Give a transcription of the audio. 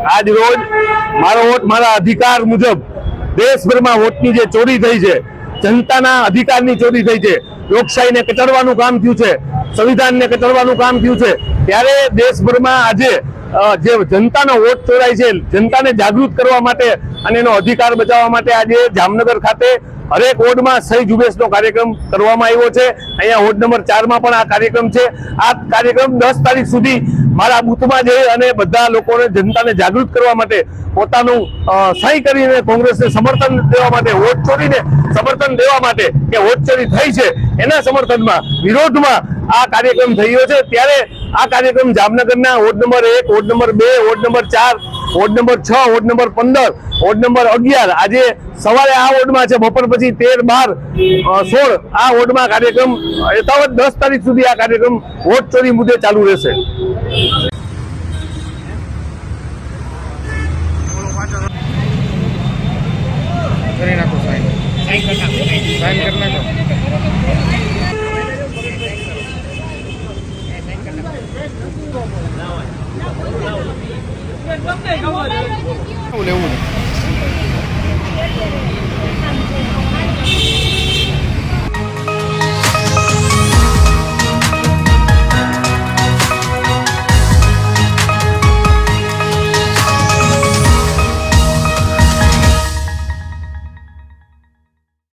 આજ રોજ મારો વોટ મારા અધિકાર મુજબ દેશભરમાં વોટની જે ચોરી થઈ છે, જનતાના અધિકારની ચોરી થઈ છે, લોકશાહીને કચડવાનું કામ થયું છે, સંવિધાનને કચડવાનું કામ થયું છે, ત્યારે દેશભરમાં આજે જે જનતાનો વોટ ચોરાય છે, જનતાને જાગૃત કરવા માટે અને એનો અધિકાર બચાવવા માટે આજે જામનગર ખાતે હરેક વોર્ડમાં સહી ઝુંબેશનો કાર્યક્રમ કરવામાં આવ્યો છે। અહીંયા વોર્ડ નંબર 4માં પણ આ કાર્યક્રમ છે। આ કાર્યક્રમ 10 તારીખ સુધી મારા બૂથમાં જઈ અને બધા લોકોને જનતાને જાગૃત કરવા માટે પોતાનું સહી કરીને કોંગ્રેસને સમર્થન દેવા માટે, વોટ ચોરીને સમર્થન દેવા માટે કે વોટ ચોરી થઈ છે એના સમર્થનમાં વિરોધમાં આ કાર્યક્રમ થયો છે। ત્યારે આ કાર્યક્રમ જામનગરના ward number 1, ward number 2, ward number 4, ward number 6, ward number 15, ward number 11 આજે સવારે આ વોર્ડમાં છે, બપોર પછી 13, 12, 16 આ વોર્ડમાં કાર્યક્રમ યથાવત 10 તારીખ સુધી આ કાર્યક્રમ વોટ ચોરી મુદ્દે ચાલુ રહેશે। લેવું